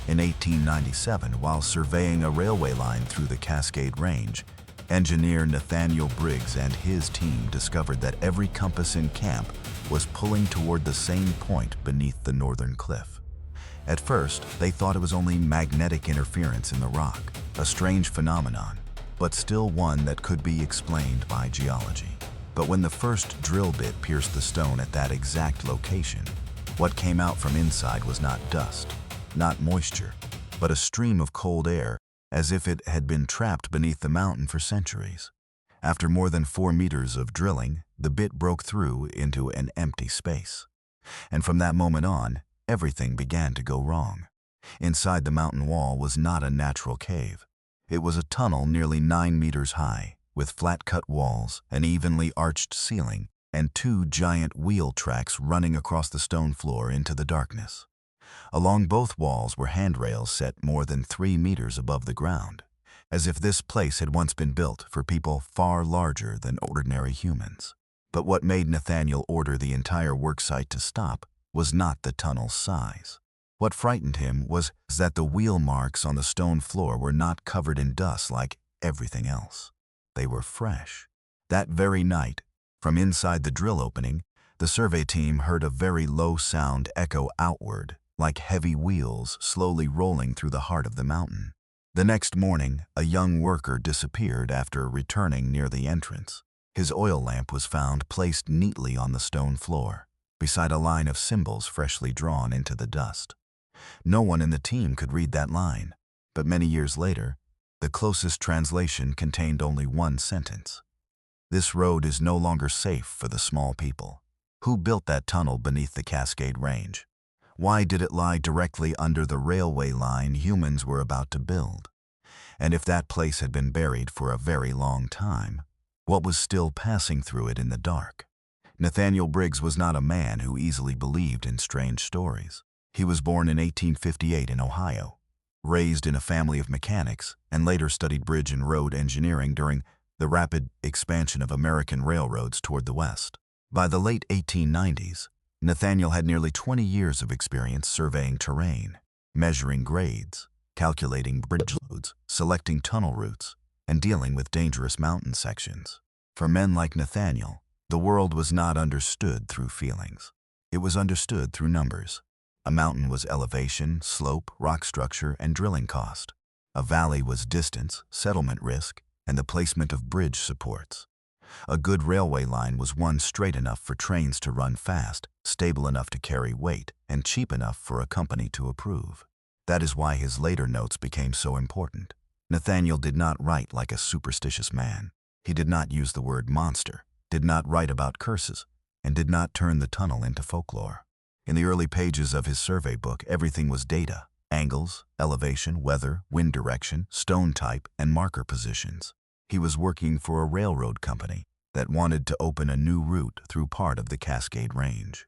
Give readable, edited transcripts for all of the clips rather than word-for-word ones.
In 1897, while surveying a railway line through the Cascade Range, engineer Nathaniel Briggs and his team discovered that every compass in camp was pulling toward the same point beneath the northern cliff. At first, they thought it was only magnetic interference in the rock, a strange phenomenon, but still one that could be explained by geology. But when the first drill bit pierced the stone at that exact location, what came out from inside was not dust, not moisture, but a stream of cold air, as if it had been trapped beneath the mountain for centuries. After more than 4 meters of drilling, the bit broke through into an empty space. And from that moment on, everything began to go wrong. Inside the mountain wall was not a natural cave. It was a tunnel nearly 9 meters high, with flat-cut walls, an evenly arched ceiling, and 2 giant wheel tracks running across the stone floor into the darkness. Along both walls were handrails set more than 3 meters above the ground, as if this place had once been built for people far larger than ordinary humans. But what made Nathaniel order the entire worksite to stop was not the tunnel's size. What frightened him was that the wheel marks on the stone floor were not covered in dust like everything else. They were fresh. That very night, from inside the drill opening, the survey team heard a very low sound echo outward, like heavy wheels slowly rolling through the heart of the mountain. The next morning, a young worker disappeared after returning near the entrance. His oil lamp was found placed neatly on the stone floor, beside a line of symbols freshly drawn into the dust. No one in the team could read that line, but many years later, the closest translation contained only one sentence. "This road is no longer safe for the small people." Who built that tunnel beneath the Cascade Range? Why did it lie directly under the railway line humans were about to build? And if that place had been buried for a very long time, what was still passing through it in the dark? Nathaniel Briggs was not a man who easily believed in strange stories. He was born in 1858 in Ohio, raised in a family of mechanics, and later studied bridge and road engineering during the rapid expansion of American railroads toward the west. By the late 1890s, Nathaniel had nearly 20 years of experience surveying terrain, measuring grades, calculating bridge loads, selecting tunnel routes, and dealing with dangerous mountain sections. For men like Nathaniel, the world was not understood through feelings. It was understood through numbers. A mountain was elevation, slope, rock structure, and drilling cost. A valley was distance, settlement risk, and the placement of bridge supports. A good railway line was one straight enough for trains to run fast, stable enough to carry weight, and cheap enough for a company to approve. That is why his later notes became so important. Nathaniel did not write like a superstitious man. He did not use the word monster, did not write about curses, and did not turn the tunnel into folklore. In the early pages of his survey book, everything was data: angles, elevation, weather, wind direction, stone type, and marker positions. He was working for a railroad company that wanted to open a new route through part of the Cascade Range.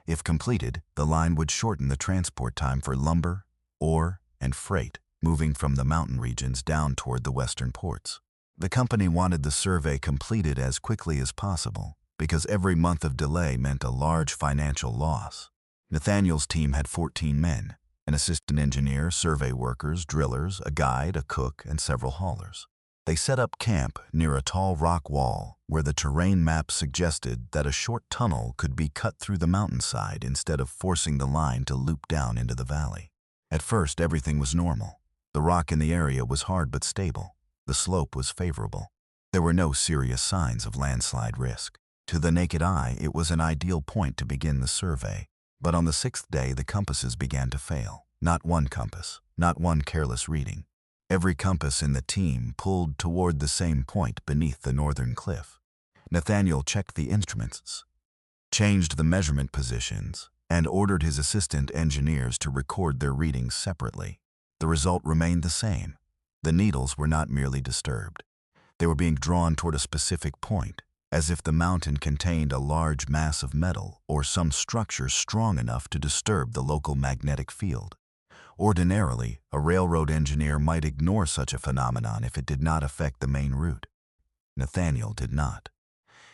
If completed, the line would shorten the transport time for lumber, ore, and freight moving from the mountain regions down toward the western ports. The company wanted the survey completed as quickly as possible because every month of delay meant a large financial loss. Nathaniel's team had 14 men, an assistant engineer, survey workers, drillers, a guide, a cook, and several haulers. They set up camp near a tall rock wall where the terrain map suggested that a short tunnel could be cut through the mountainside instead of forcing the line to loop down into the valley. At first, everything was normal. The rock in the area was hard but stable. The slope was favorable. There were no serious signs of landslide risk. To the naked eye, it was an ideal point to begin the survey. But on the 6th day, the compasses began to fail. Not one compass, not one careless reading. Every compass in the team pulled toward the same point beneath the northern cliff. Nathaniel checked the instruments, changed the measurement positions, and ordered his assistant engineers to record their readings separately. The result remained the same. The needles were not merely disturbed. They were being drawn toward a specific point, as if the mountain contained a large mass of metal or some structure strong enough to disturb the local magnetic field. Ordinarily, a railroad engineer might ignore such a phenomenon if it did not affect the main route. Nathaniel did not.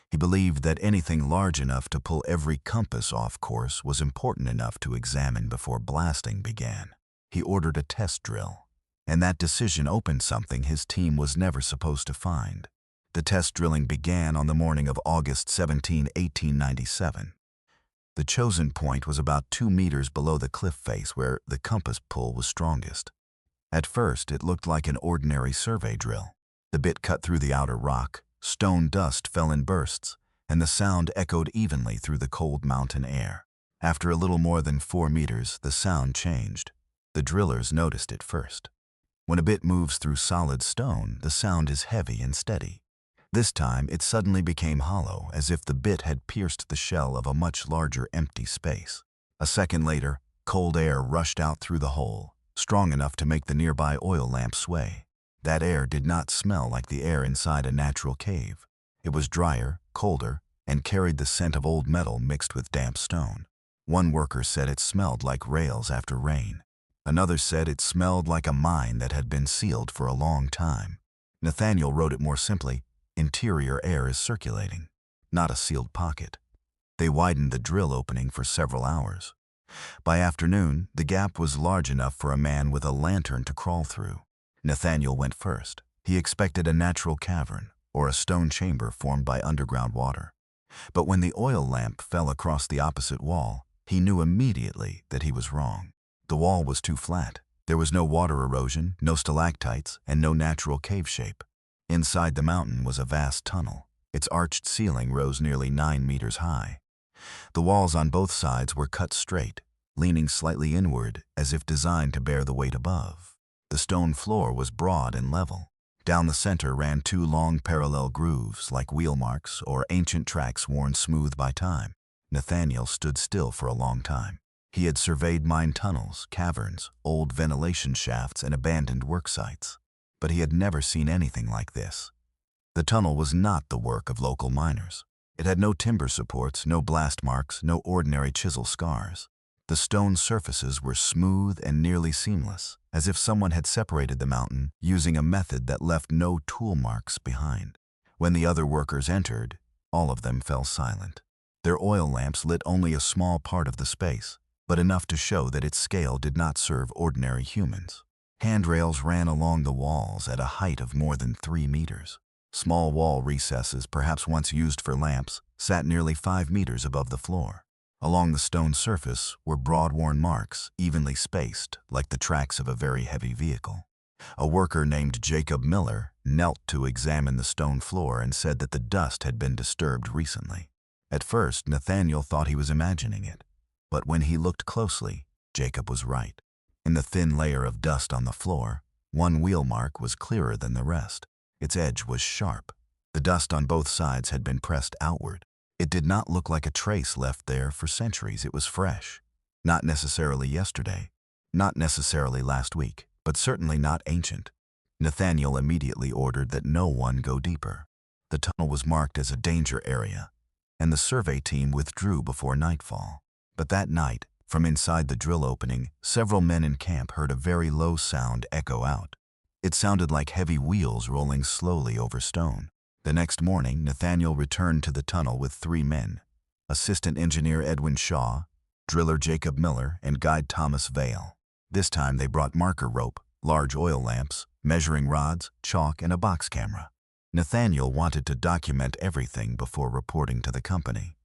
He believed that anything large enough to pull every compass off course was important enough to examine before blasting began. He ordered a test drill, and that decision opened something his team was never supposed to find. The test drilling began on the morning of August 17, 1897. The chosen point was about 2 meters below the cliff face where the compass pull was strongest. At first, it looked like an ordinary survey drill. The bit cut through the outer rock, stone dust fell in bursts, and the sound echoed evenly through the cold mountain air. After a little more than 4 meters, the sound changed. The drillers noticed it first. When a bit moves through solid stone, the sound is heavy and steady. This time, it suddenly became hollow, as if the bit had pierced the shell of a much larger empty space. A second later, cold air rushed out through the hole, strong enough to make the nearby oil lamp sway. That air did not smell like the air inside a natural cave. It was drier, colder, and carried the scent of old metal mixed with damp stone. One worker said it smelled like rails after rain. Another said it smelled like a mine that had been sealed for a long time. Nathaniel wrote it more simply: interior air is circulating, not a sealed pocket. They widened the drill opening for several hours. By afternoon, the gap was large enough for a man with a lantern to crawl through. Nathaniel went first. He expected a natural cavern or a stone chamber formed by underground water. But when the oil lamp fell across the opposite wall, he knew immediately that he was wrong. The wall was too flat. There was no water erosion, no stalactites, and no natural cave shape. Inside the mountain was a vast tunnel. Its arched ceiling rose nearly 9 meters high. The walls on both sides were cut straight, leaning slightly inward as if designed to bear the weight above. The stone floor was broad and level. Down the center ran 2 long parallel grooves like wheel marks or ancient tracks worn smooth by time. Nathaniel stood still for a long time. He had surveyed mine tunnels, caverns, old ventilation shafts, and abandoned work sites. But he had never seen anything like this. The tunnel was not the work of local miners. It had no timber supports, no blast marks, no ordinary chisel scars. The stone surfaces were smooth and nearly seamless, as if someone had separated the mountain using a method that left no tool marks behind. When the other workers entered, all of them fell silent. Their oil lamps lit only a small part of the space, but enough to show that its scale did not serve ordinary humans. Handrails ran along the walls at a height of more than 3 meters. Small wall recesses, perhaps once used for lamps, sat nearly 5 meters above the floor. Along the stone surface were broad-worn marks, evenly spaced, like the tracks of a very heavy vehicle. A worker named Jacob Miller knelt to examine the stone floor and said that the dust had been disturbed recently. At first, Nathaniel thought he was imagining it, but when he looked closely, Jacob was right. In the thin layer of dust on the floor, one wheel mark was clearer than the rest. Its edge was sharp. The dust on both sides had been pressed outward. It did not look like a trace left there for centuries. It was fresh. Not necessarily yesterday, not necessarily last week, but certainly not ancient. Nathaniel immediately ordered that no one go deeper. The tunnel was marked as a danger area, and the survey team withdrew before nightfall. But that night, from inside the drill opening, several men in camp heard a very low sound echo out. It sounded like heavy wheels rolling slowly over stone. The next morning, Nathaniel returned to the tunnel with 3 men: Assistant Engineer Edwin Shaw, Driller Jacob Miller, and Guide Thomas Vale. This time they brought marker rope, large oil lamps, measuring rods, chalk, and a box camera. Nathaniel wanted to document everything before reporting to the company,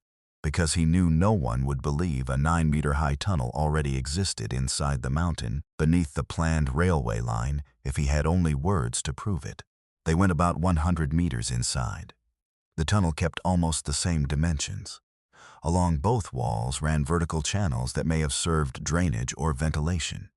because he knew no one would believe a 9-meter-high tunnel already existed inside the mountain beneath the planned railway line if he had only words to prove it. They went about 100 meters inside. The tunnel kept almost the same dimensions. Along both walls ran vertical channels that may have served drainage or ventilation.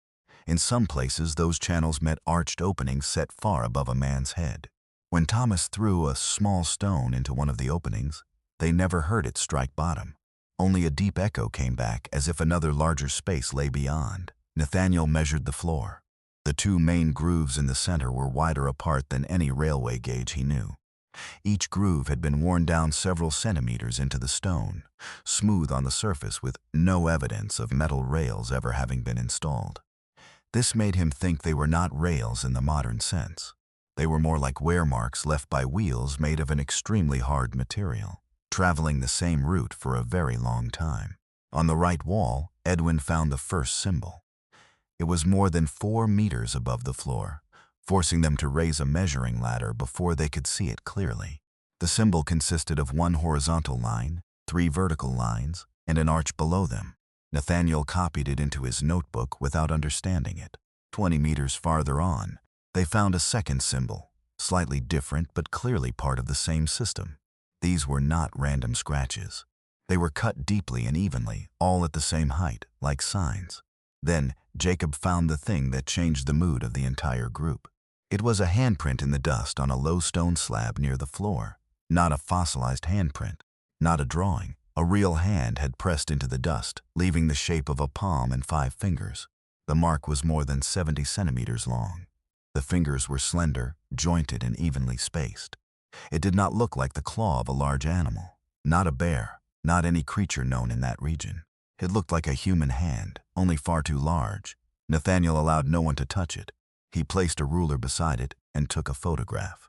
In some places, those channels met arched openings set far above a man's head. When Thomas threw a small stone into one of the openings, they never heard it strike bottom. Only a deep echo came back, as if another larger space lay beyond. Nathaniel measured the floor. The 2 main grooves in the center were wider apart than any railway gauge he knew. Each groove had been worn down several centimeters into the stone, smooth on the surface with no evidence of metal rails ever having been installed. This made him think they were not rails in the modern sense. They were more like wear marks left by wheels made of an extremely hard material, traveling the same route for a very long time. On the right wall, Edwin found the first symbol. It was more than 4 meters above the floor, forcing them to raise a measuring ladder before they could see it clearly. The symbol consisted of 1 horizontal line, 3 vertical lines, and an arch below them. Nathaniel copied it into his notebook without understanding it. 20 meters farther on, they found a second symbol, slightly different but clearly part of the same system. These were not random scratches. They were cut deeply and evenly, all at the same height, like signs. Then, Jacob found the thing that changed the mood of the entire group. It was a handprint in the dust on a low stone slab near the floor. Not a fossilized handprint, not a drawing. A real hand had pressed into the dust, leaving the shape of a palm and 5 fingers. The mark was more than 70 centimeters long. The fingers were slender, jointed, and evenly spaced. It did not look like the claw of a large animal. Not a bear, not any creature known in that region. It looked like a human hand, only far too large. Nathaniel allowed no one to touch it. He placed a ruler beside it and took a photograph.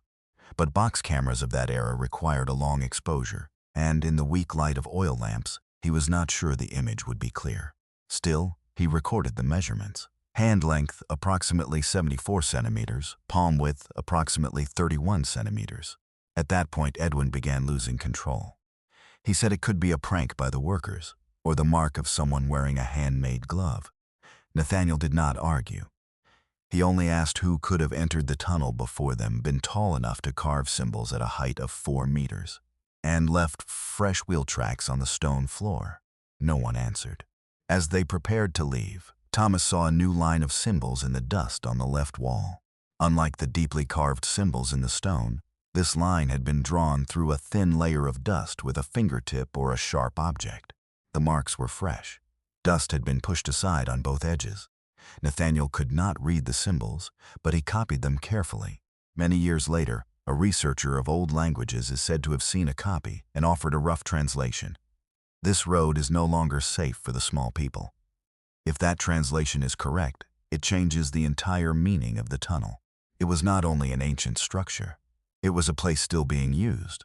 But box cameras of that era required a long exposure, and in the weak light of oil lamps, he was not sure the image would be clear. Still, he recorded the measurements. Hand length approximately 74 centimeters, palm width approximately 31 centimeters. At that point, Edwin began losing control. He said it could be a prank by the workers, or the mark of someone wearing a handmade glove. Nathaniel did not argue. He only asked who could have entered the tunnel before them, been tall enough to carve symbols at a height of 4 meters, and left fresh wheel tracks on the stone floor. No one answered. As they prepared to leave, Thomas saw a new line of symbols in the dust on the left wall. Unlike the deeply carved symbols in the stone, this line had been drawn through a thin layer of dust with a fingertip or a sharp object. The marks were fresh. Dust had been pushed aside on both edges. Nathaniel could not read the symbols, but he copied them carefully. Many years later, a researcher of old languages is said to have seen a copy and offered a rough translation. This road is no longer safe for the small people. If that translation is correct, it changes the entire meaning of the tunnel. It was not only an ancient structure. It was a place still being used,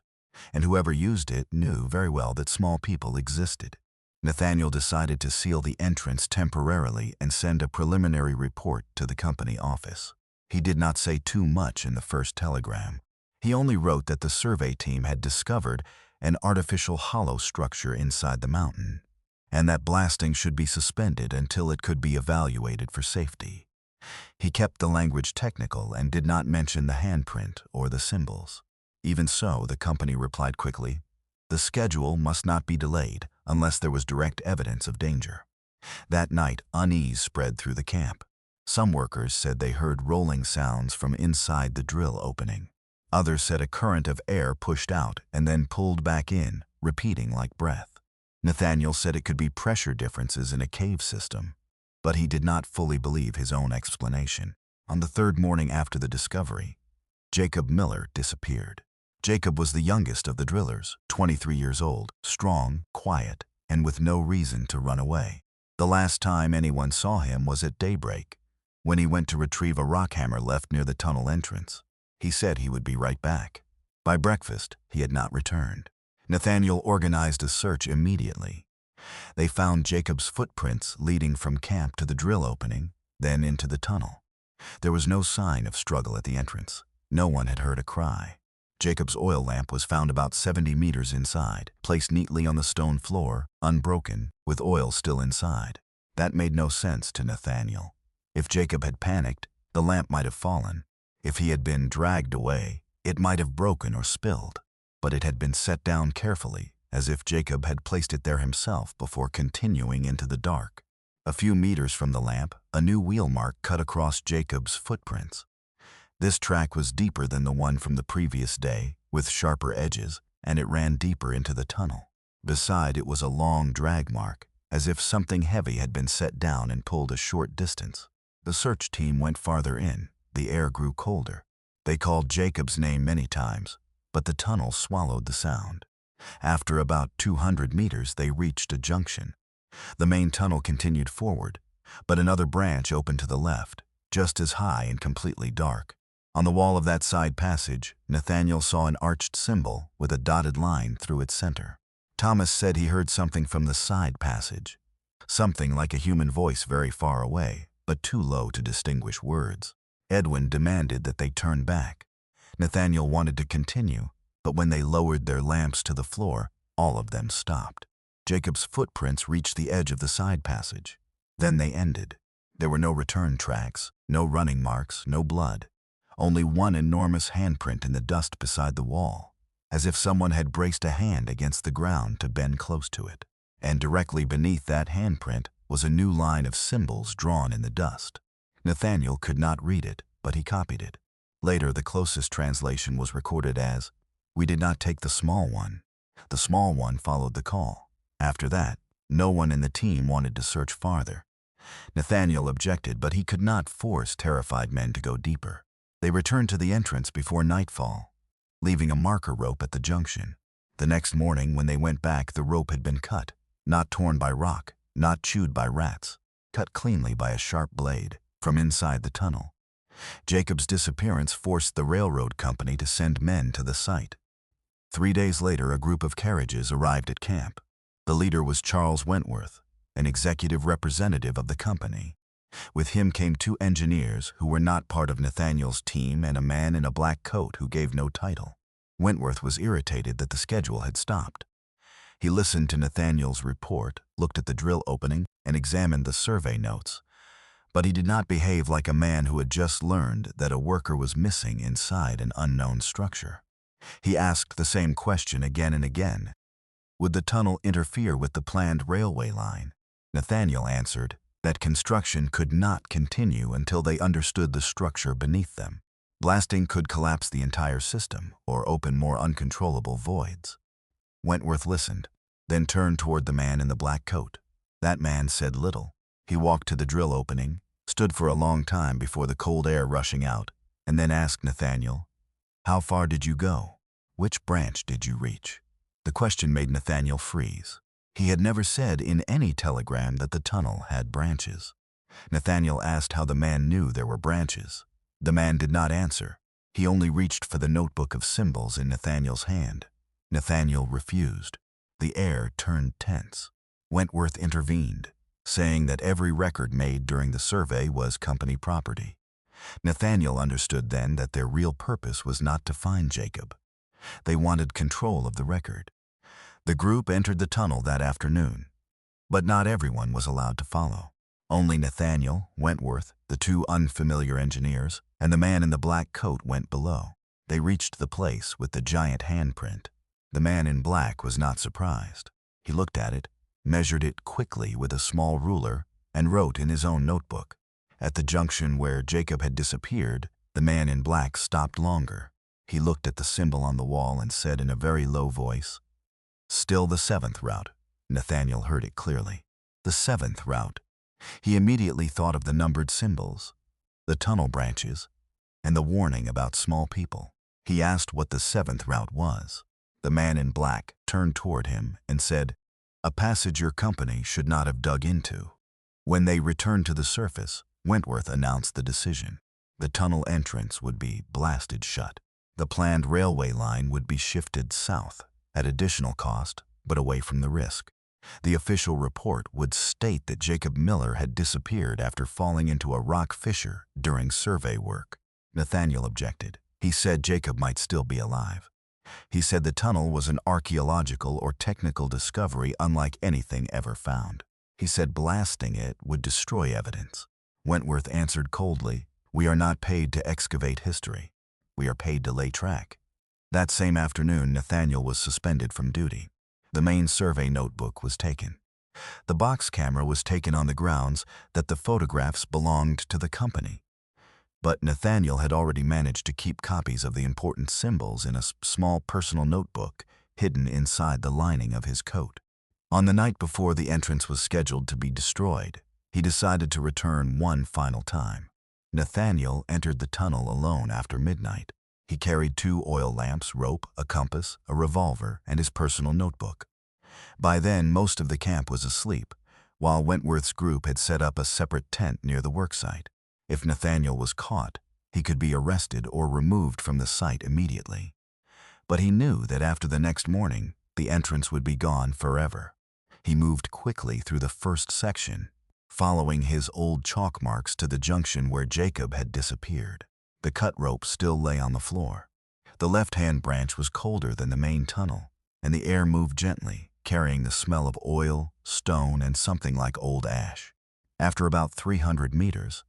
and whoever used it knew very well that small people existed. Nathaniel decided to seal the entrance temporarily and send a preliminary report to the company office. He did not say too much in the first telegram. He only wrote that the survey team had discovered an artificial hollow structure inside the mountain, and that blasting should be suspended until it could be evaluated for safety. He kept the language technical and did not mention the handprint or the symbols. Even so, the company replied quickly, "The schedule must not be delayed unless there was direct evidence of danger." That night, unease spread through the camp. Some workers said they heard rolling sounds from inside the drill opening. Others said a current of air pushed out and then pulled back in, repeating like breath. Nathaniel said it could be pressure differences in a cave system, but he did not fully believe his own explanation. On the 3rd morning after the discovery, Jacob Miller disappeared. Jacob was the youngest of the drillers, 23 years old, strong, quiet, and with no reason to run away. The last time anyone saw him was at daybreak, when he went to retrieve a rock hammer left near the tunnel entrance. He said he would be right back. By breakfast, he had not returned. Nathaniel organized a search immediately. They found Jacob's footprints leading from camp to the drill opening, then into the tunnel. There was no sign of struggle at the entrance. No one had heard a cry. Jacob's oil lamp was found about 70 meters inside, placed neatly on the stone floor, unbroken, with oil still inside. That made no sense to Nathaniel. If Jacob had panicked, the lamp might have fallen. If he had been dragged away, it might have broken or spilled. But it had been set down carefully, as if Jacob had placed it there himself before continuing into the dark. A few meters from the lamp, a new wheel mark cut across Jacob's footprints. This track was deeper than the one from the previous day, with sharper edges, and it ran deeper into the tunnel. Beside it was a long drag mark, as if something heavy had been set down and pulled a short distance. The search team went farther in. The air grew colder. They called Jacob's name many times, but the tunnel swallowed the sound. After about 200 meters, they reached a junction. The main tunnel continued forward, but another branch opened to the left, just as high and completely dark. On the wall of that side passage, Nathaniel saw an arched symbol with a dotted line through its center. Thomas said he heard something from the side passage, something like a human voice very far away, but too low to distinguish words. Edwin demanded that they turn back. Nathaniel wanted to continue, but when they lowered their lamps to the floor, all of them stopped. Jacob's footprints reached the edge of the side passage. Then they ended. There were no return tracks, no running marks, no blood. Only one enormous handprint in the dust beside the wall, as if someone had braced a hand against the ground to bend close to it. And directly beneath that handprint was a new line of symbols drawn in the dust. Nathaniel could not read it, but he copied it. Later, the closest translation was recorded as, "We did not take the small one. The small one followed the call." After that, no one in the team wanted to search farther. Nathaniel objected, but he could not force terrified men to go deeper. They returned to the entrance before nightfall, leaving a marker rope at the junction. The next morning, when they went back, the rope had been cut, not torn by rock, not chewed by rats, cut cleanly by a sharp blade from inside the tunnel. Jacob's disappearance forced the railroad company to send men to the site. 3 days later, a group of carriages arrived at camp. The leader was Charles Wentworth, an executive representative of the company. With him came 2 engineers who were not part of Nathaniel's team and a man in a black coat who gave no title. Wentworth was irritated that the schedule had stopped. He listened to Nathaniel's report, looked at the drill opening, and examined the survey notes. But he did not behave like a man who had just learned that a worker was missing inside an unknown structure. He asked the same question again and again. Would the tunnel interfere with the planned railway line? Nathaniel answered that construction could not continue until they understood the structure beneath them. Blasting could collapse the entire system or open more uncontrollable voids. Wentworth listened, then turned toward the man in the black coat. That man said little. He walked to the drill opening, stood for a long time before the cold air rushing out, and then asked Nathaniel, "How far did you go? Which branch did you reach?" The question made Nathaniel freeze. He had never said in any telegram that the tunnel had branches. Nathaniel asked how the man knew there were branches. The man did not answer. He only reached for the notebook of symbols in Nathaniel's hand. Nathaniel refused. The air turned tense. Wentworth intervened, saying that every record made during the survey was company property. Nathaniel understood then that their real purpose was not to find Jacob. They wanted control of the record. The group entered the tunnel that afternoon, but not everyone was allowed to follow. Only Nathaniel, Wentworth, the 2 unfamiliar engineers, and the man in the black coat went below. They reached the place with the giant handprint. The man in black was not surprised. He looked at it, measured it quickly with a small ruler, and wrote in his own notebook. At the junction where Jacob had disappeared, the man in black stopped longer. He looked at the symbol on the wall and said in a very low voice, "Still the 7th route." Nathaniel heard it clearly. The 7th route. He immediately thought of the numbered symbols, the tunnel branches, and the warning about small people. He asked what the 7th route was. The man in black turned toward him and said, "A passage your company should not have dug into." When they returned to the surface, Wentworth announced the decision. The tunnel entrance would be blasted shut. The planned railway line would be shifted south, at additional cost, but away from the risk. The official report would state that Jacob Miller had disappeared after falling into a rock fissure during survey work. Nathaniel objected. He said Jacob might still be alive. He said the tunnel was an archaeological or technical discovery unlike anything ever found. He said blasting it would destroy evidence. Wentworth answered coldly, "We are not paid to excavate history. We are paid to lay track." That same afternoon, Nathaniel was suspended from duty. The main survey notebook was taken. The box camera was taken on the grounds that the photographs belonged to the company. But Nathaniel had already managed to keep copies of the important symbols in a small personal notebook hidden inside the lining of his coat. On the night before the entrance was scheduled to be destroyed, he decided to return one final time. Nathaniel entered the tunnel alone after midnight. He carried 2 oil lamps, rope, a compass, a revolver, and his personal notebook. By then, most of the camp was asleep, while Wentworth's group had set up a separate tent near the worksite. If Nathaniel was caught, he could be arrested or removed from the site immediately. But he knew that after the next morning, the entrance would be gone forever. He moved quickly through the first section, following his old chalk marks to the junction where Jacob had disappeared. The cut rope still lay on the floor. The left-hand branch was colder than the main tunnel, and the air moved gently, carrying the smell of oil, stone, and something like old ash. After about 300 meters,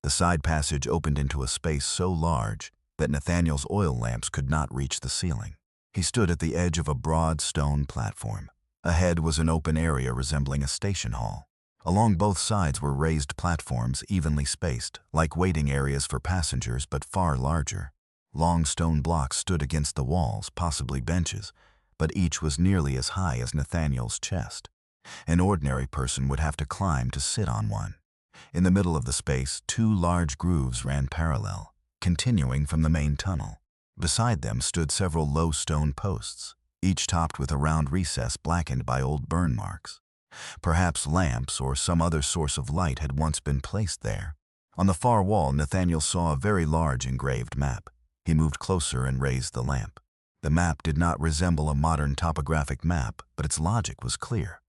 the side passage opened into a space so large that Nathaniel's oil lamps could not reach the ceiling. He stood at the edge of a broad stone platform. Ahead was an open area resembling a station hall. Along both sides were raised platforms evenly spaced, like waiting areas for passengers but far larger. Long stone blocks stood against the walls, possibly benches, but each was nearly as high as Nathaniel's chest. An ordinary person would have to climb to sit on one. In the middle of the space, 2 large grooves ran parallel, continuing from the main tunnel. Beside them stood several low stone posts, each topped with a round recess blackened by old burn marks. Perhaps lamps or some other source of light had once been placed there. On the far wall, Nathaniel saw a very large engraved map. He moved closer and raised the lamp. The map did not resemble a modern topographic map, but its logic was clear.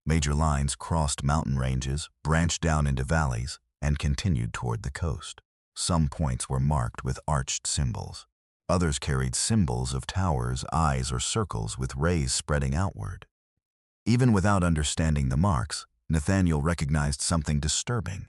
Major lines crossed mountain ranges, branched down into valleys, and continued toward the coast. Some points were marked with arched symbols. Others carried symbols of towers, eyes, or circles with rays spreading outward. Even without understanding the marks, Nathaniel recognized something disturbing.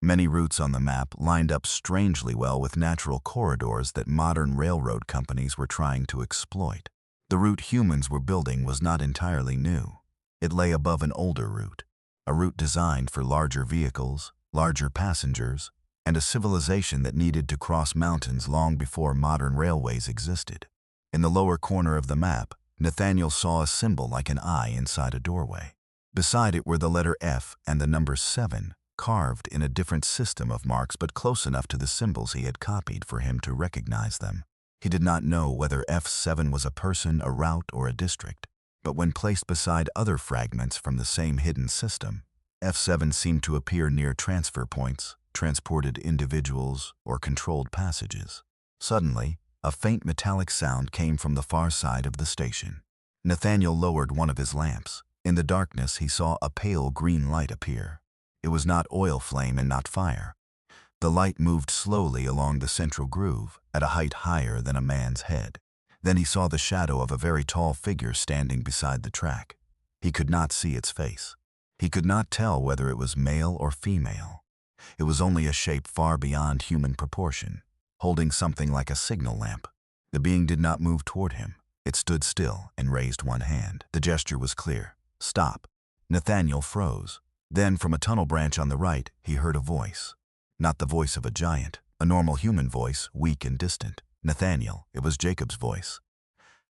Many routes on the map lined up strangely well with natural corridors that modern railroad companies were trying to exploit. The route humans were building was not entirely new. It lay above an older route, a route designed for larger vehicles, larger passengers, and a civilization that needed to cross mountains long before modern railways existed. In the lower corner of the map, Nathaniel saw a symbol like an eye inside a doorway. Beside it were the letter F and the number 7, carved in a different system of marks but close enough to the symbols he had copied for him to recognize them. He did not know whether F7 was a person, a route, or a district, but when placed beside other fragments from the same hidden system, F7 seemed to appear near transfer points, transported individuals, or controlled passages. Suddenly, a faint metallic sound came from the far side of the station. Nathaniel lowered one of his lamps. In the darkness, he saw a pale green light appear. It was not oil flame and not fire. The light moved slowly along the central groove, at a height higher than a man's head. Then he saw the shadow of a very tall figure standing beside the track. He could not see its face. He could not tell whether it was male or female. It was only a shape far beyond human proportion, holding something like a signal lamp. The being did not move toward him. It stood still and raised one hand. The gesture was clear. Stop. Nathaniel froze. Then, from a tunnel branch on the right, he heard a voice. Not the voice of a giant, a normal human voice, weak and distant. Nathaniel, it was Jacob's voice.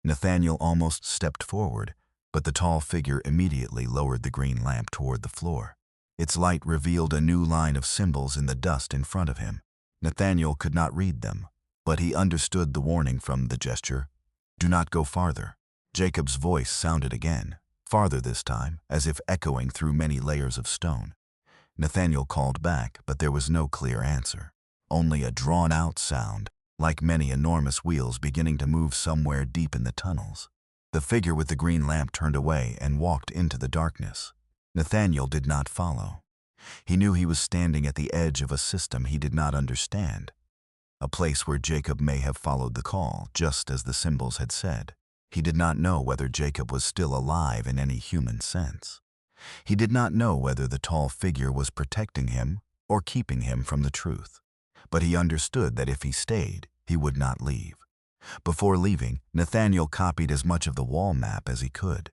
Nathaniel almost stepped forward, but the tall figure immediately lowered the green lamp toward the floor. Its light revealed a new line of symbols in the dust in front of him. Nathaniel could not read them, but he understood the warning from the gesture. Do not go farther. Jacob's voice sounded again, farther this time, as if echoing through many layers of stone. Nathaniel called back, but there was no clear answer. Only a drawn-out sound, like many enormous wheels beginning to move somewhere deep in the tunnels. The figure with the green lamp turned away and walked into the darkness. Nathaniel did not follow. He knew he was standing at the edge of a system he did not understand, a place where Jacob may have followed the call, just as the symbols had said. He did not know whether Jacob was still alive in any human sense. He did not know whether the tall figure was protecting him or keeping him from the truth. But he understood that if he stayed, he would not leave. Before leaving, Nathaniel copied as much of the wall map as he could.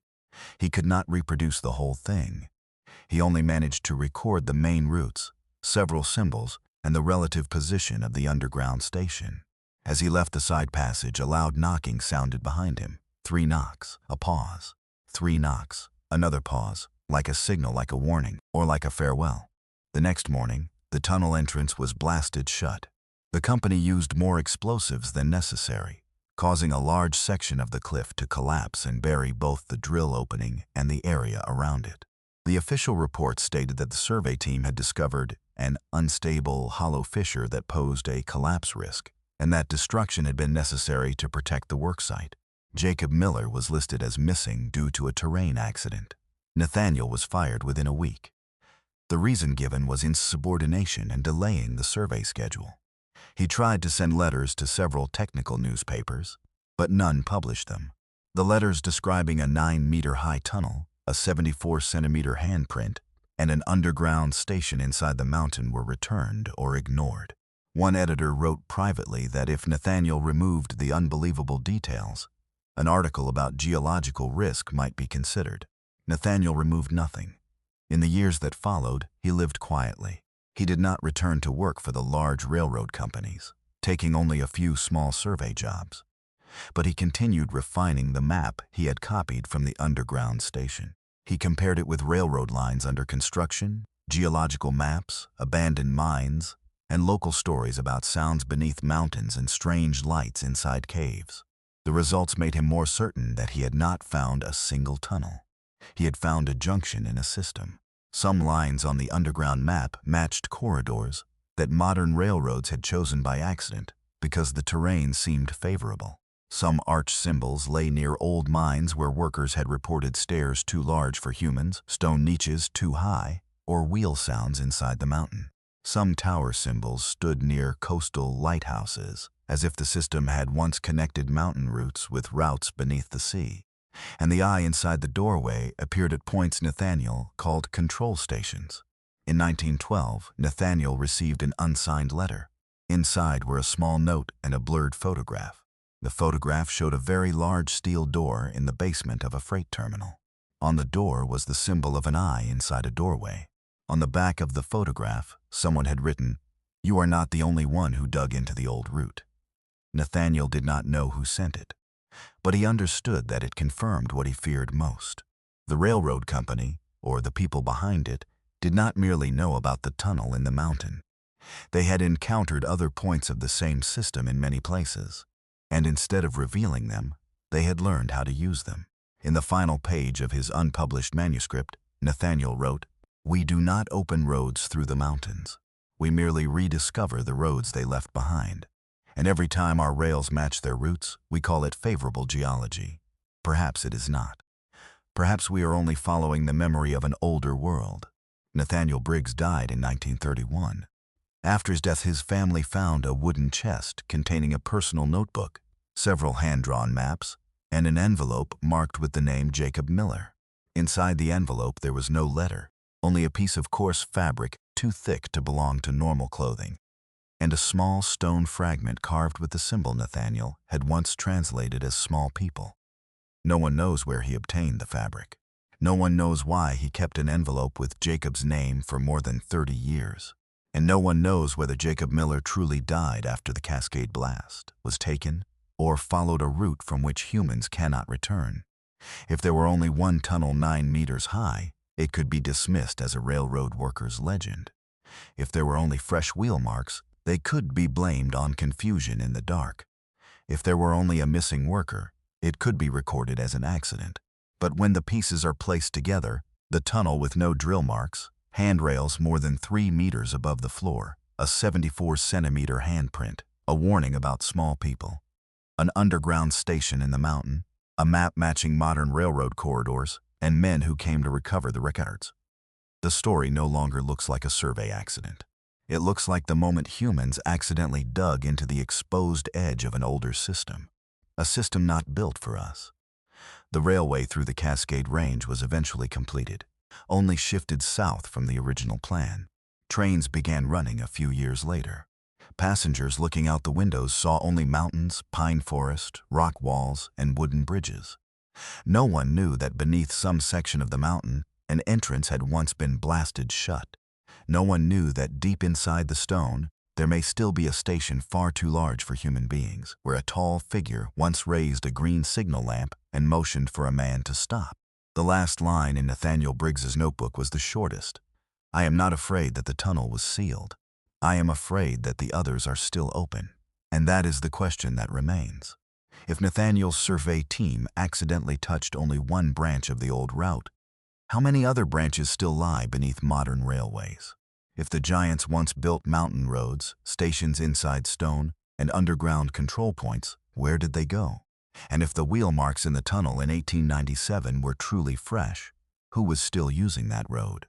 He could not reproduce the whole thing. He only managed to record the main routes, several symbols, and the relative position of the underground station. As he left the side passage, a loud knocking sounded behind him. 3 knocks, a pause. 3 knocks, another pause, like a signal, like a warning, or like a farewell. The next morning, the tunnel entrance was blasted shut. The company used more explosives than necessary, causing a large section of the cliff to collapse and bury both the drill opening and the area around it. The official report stated that the survey team had discovered an unstable, hollow fissure that posed a collapse risk, and that destruction had been necessary to protect the worksite. Jacob Miller was listed as missing due to a terrain accident. Nathaniel was fired within a week. The reason given was insubordination and delaying the survey schedule. He tried to send letters to several technical newspapers, but none published them. The letters describing a 9-meter-high tunnel, a 74-centimeter handprint, and an underground station inside the mountain were returned or ignored. One editor wrote privately that if Nathaniel removed the unbelievable details, an article about geological risk might be considered. Nathaniel removed nothing. In the years that followed, he lived quietly. He did not return to work for the large railroad companies, taking only a few small survey jobs. But he continued refining the map he had copied from the underground station. He compared it with railroad lines under construction, geological maps, abandoned mines, and local stories about sounds beneath mountains and strange lights inside caves. The results made him more certain that he had not found a single tunnel. He had found a junction in a system. Some lines on the underground map matched corridors that modern railroads had chosen by accident because the terrain seemed favorable. Some arch symbols lay near old mines where workers had reported stairs too large for humans, stone niches too high, or wheel sounds inside the mountain. Some tower symbols stood near coastal lighthouses, as if the system had once connected mountain routes with routes beneath the sea. And the eye inside the doorway appeared at points Nathaniel called control stations. In 1912, Nathaniel received an unsigned letter. Inside were a small note and a blurred photograph. The photograph showed a very large steel door in the basement of a freight terminal. On the door was the symbol of an eye inside a doorway. On the back of the photograph, someone had written, "You are not the only one who dug into the old route." Nathaniel did not know who sent it, but he understood that it confirmed what he feared most. The railroad company, or the people behind it, did not merely know about the tunnel in the mountain. They had encountered other points of the same system in many places, and instead of revealing them, they had learned how to use them. In the final page of his unpublished manuscript, Nathaniel wrote, "We do not open roads through the mountains. We merely rediscover the roads they left behind. And every time our rails match their routes, we call it favorable geology. Perhaps it is not. Perhaps we are only following the memory of an older world." Nathaniel Briggs died in 1931. After his death, his family found a wooden chest containing a personal notebook, several hand-drawn maps, and an envelope marked with the name Jacob Miller. Inside the envelope there was no letter, only a piece of coarse fabric too thick to belong to normal clothing, and a small stone fragment carved with the symbol Nathaniel had once translated as small people. No one knows where he obtained the fabric. No one knows why he kept an envelope with Jacob's name for more than 30 years. And no one knows whether Jacob Miller truly died after the Cascade Blast, was taken, or followed a route from which humans cannot return. If there were only one tunnel 9 meters high, it could be dismissed as a railroad worker's legend. If there were only fresh wheel marks, they could be blamed on confusion in the dark. If there were only a missing worker, it could be recorded as an accident. But when the pieces are placed together, the tunnel with no drill marks, handrails more than 3 meters above the floor, a 74-centimeter handprint, a warning about small people, an underground station in the mountain, a map matching modern railroad corridors, and men who came to recover the records. The story no longer looks like a survey accident. It looks like the moment humans accidentally dug into the exposed edge of an older system, a system not built for us. The railway through the Cascade Range was eventually completed, only shifted south from the original plan. Trains began running a few years later. Passengers looking out the windows saw only mountains, pine forest, rock walls, and wooden bridges. No one knew that beneath some section of the mountain, an entrance had once been blasted shut. No one knew that deep inside the stone, there may still be a station far too large for human beings, where a tall figure once raised a green signal lamp and motioned for a man to stop. The last line in Nathaniel Briggs's notebook was the shortest. "I am not afraid that the tunnel was sealed. I am afraid that the others are still open." And that is the question that remains. If Nathaniel's survey team accidentally touched only one branch of the old route, how many other branches still lie beneath modern railways? If the giants once built mountain roads, stations inside stone, and underground control points, where did they go? And if the wheel marks in the tunnel in 1897 were truly fresh, who was still using that road?